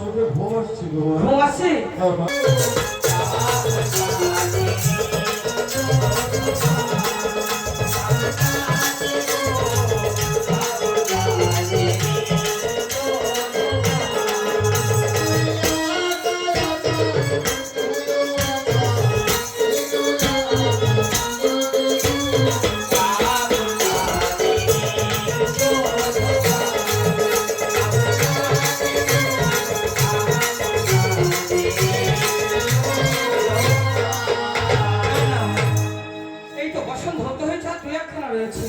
চোখে ঘুম আসছে গো। ঘুম আসছে? হ্যাঁ মা। এই তো বসন্ত হতে হয়েছে আর দুই একখানা রয়েছে।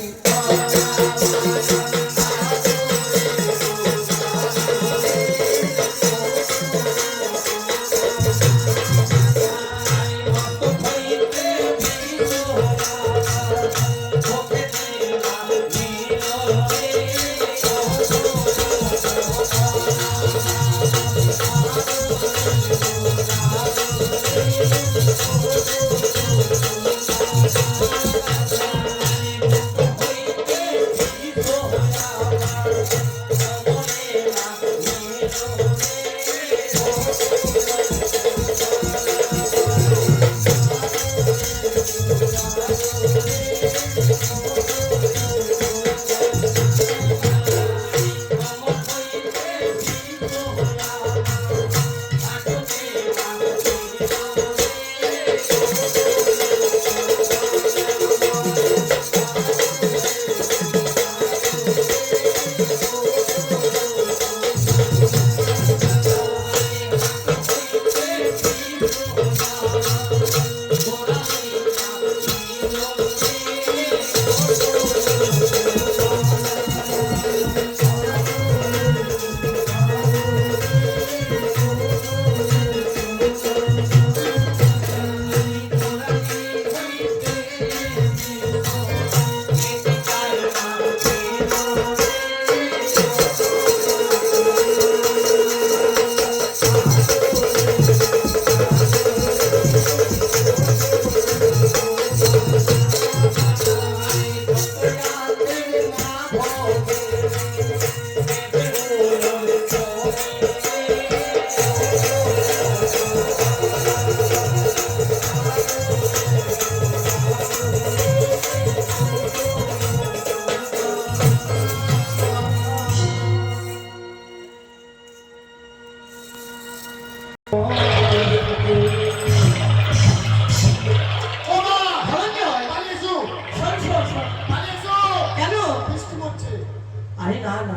আরে না না,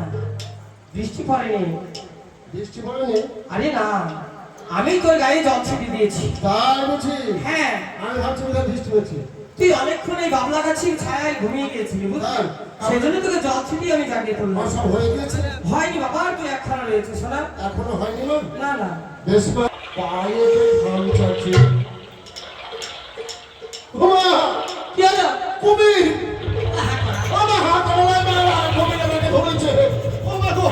বৃষ্টি পড়েনি। বৃষ্টি পড়েনি? আরে না, আমি তোর গায়ে জল ছিটিয়ে দিয়েছি। তাই বুঝি? হ্যাঁ। আমি ভাবছি বোধহয় বৃষ্টি হচ্ছে। তুই অনেকক্ষণ এই বাবলা গাছের ছায়ায় ঘুমিয়ে গেছিলি, বুঝলি? সেজন্য তোকে জল ছিটিয়ে আমি জাগিয়ে তুললাম। সব হয়ে গিয়েছে? হয়নি বাবা, আর তুই একখানা রয়েছে। শোনা, এখনো হয়নি? না না। বেশ পায়ে ঘাম চাচ্ছে। ওমা কি হলো? কুমির! ওমা হাত ধরে মারা, কুমির আমাকে ধরেছে। ওমা গো!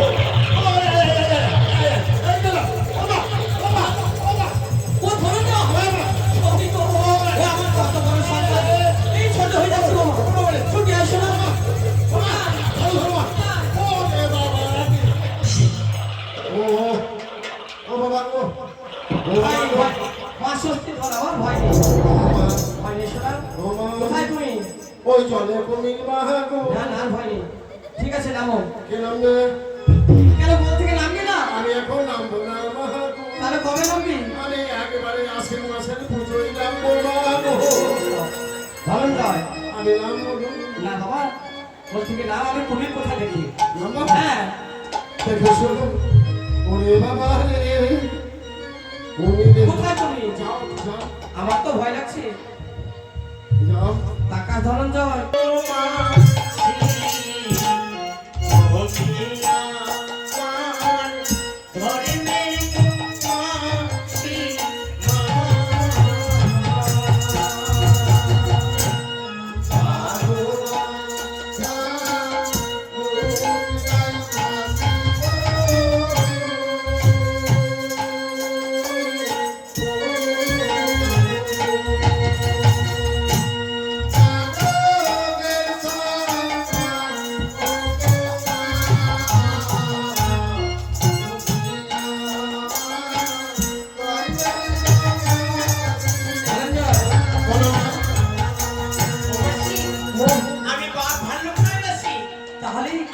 ওই জলে কুমির মাহা গো। না না, ভয় নেই। ঠিক আছে, নামো। কে নামবে? কেন বল থেকে নামবি না? আমি এখন নামবো না মাহা গো। তাহলে কবে নামবি? আমি একেবারে আশ্বিন মাসের পুজোয় নামবো মাহা গো। ভালো নয়। আমি নামবো না বাবা, বল থেকে নাম। আমি কুমির কোথায় দেখি? নামবো? হ্যাঁ। দেখো শোনো, ওরে বাবা রে, কুমির কোথায় তুমি? যাও যাও আমার তো ভয় লাগছে। যাও। টাকা ধনঞ্জয়।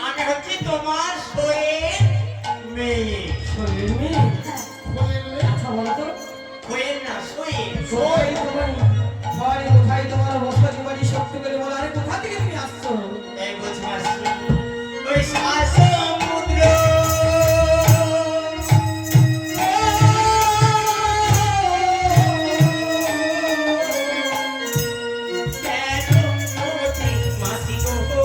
আমি হচ্ছি তোমার শোয়ের মেয়ে। শরীর মেয়ে আচ্ছা বলো তো শোয়ের না, শোয়ের। কোথায় তোমার বাড়ি, কোথায় তোমার বসতি বাড়ি, সত্য করে বলো। আরে কোথা থেকে তুমি আসছো? এই বুঝবাসী ওই সমুদ্র মাসি গো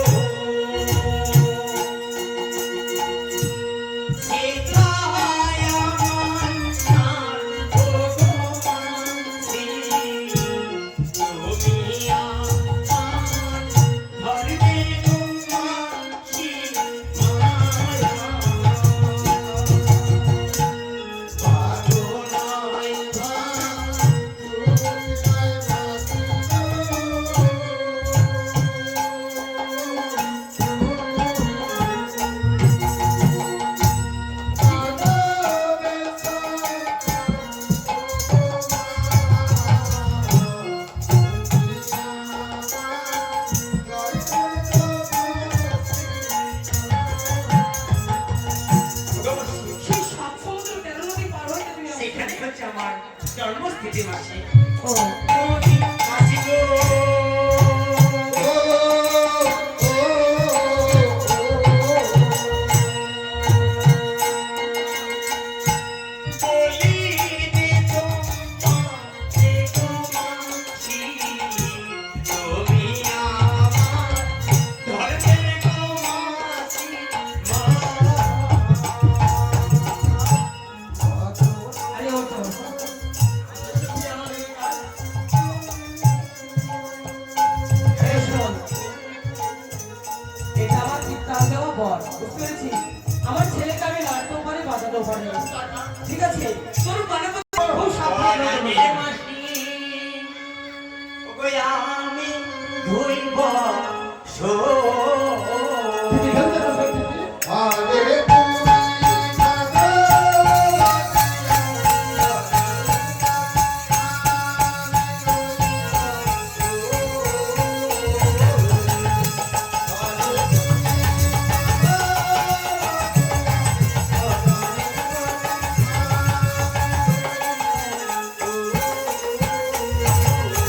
সেই সাত সমুদ্র তেরো নদী পার হইতে তুমি আসছো? সেখানে হচ্ছে আমার জন্মস্থিতি মাসি। ও মাসি গো আরে ও তো এই শোন, এটা আমার কীর্তন দেওয়া বর, বুঝতে পেরেছিস? আমার ছেলেকে আমি নাড়তেও পারি, বাজাতেও পারি। ঠিক আছে? তোর মানে তো খুব সাবধানে থাকতে হবে। আমি ধুইব দিদি খেলতে পারবে দিদি? আরে তুমি কাঁদো।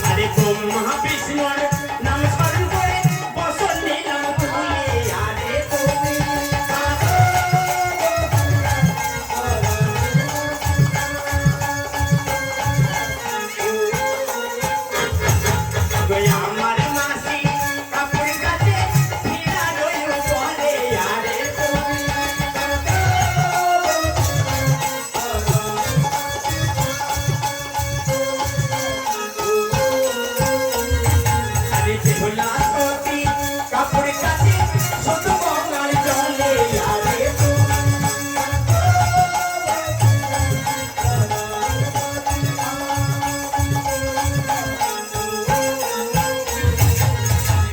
আরে ব্রহ্মা বিষ্ণুর নাম স্মরণ করে বসন নিলাম তুলে। আরে তুমি আমার মাসি কাপড় কাছে ফিরা রইল পরে। আরে তুমি আরে বেহুলা সতী কাপড় কাছে ছোট গঙ্গার জলে। আরে তুমি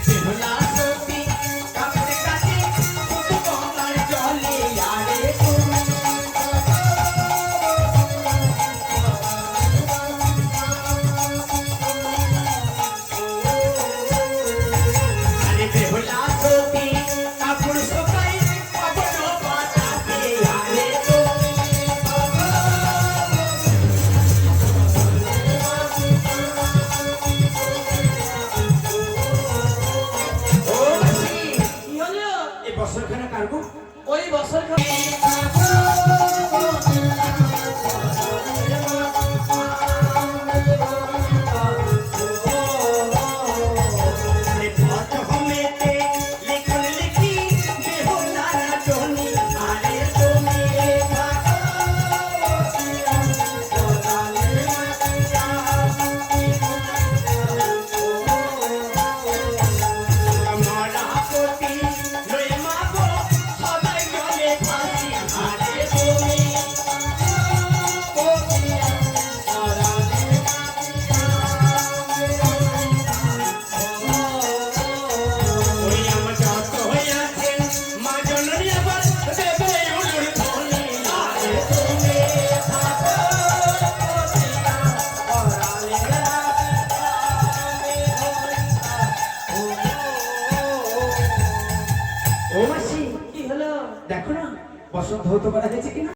বেহুলা সতী কাপড় কাছে ছোট গঙ্গার জলে। আরে তুমি আরে বেহুলা সতী কাপড় শুকাই পবন বাতাসে। আরে তুমি ও মাসি কি হলো? এই বছরখানা কারগো ওই বছর খানে আরে পথ হমেতে লিখন লিখি বেহুলা রাজনী। আরে তুমি মরা পতি লয়ে মাগো সদাই গলে ফাঁসি। আরে ধৌত করা হয়েছে কিনা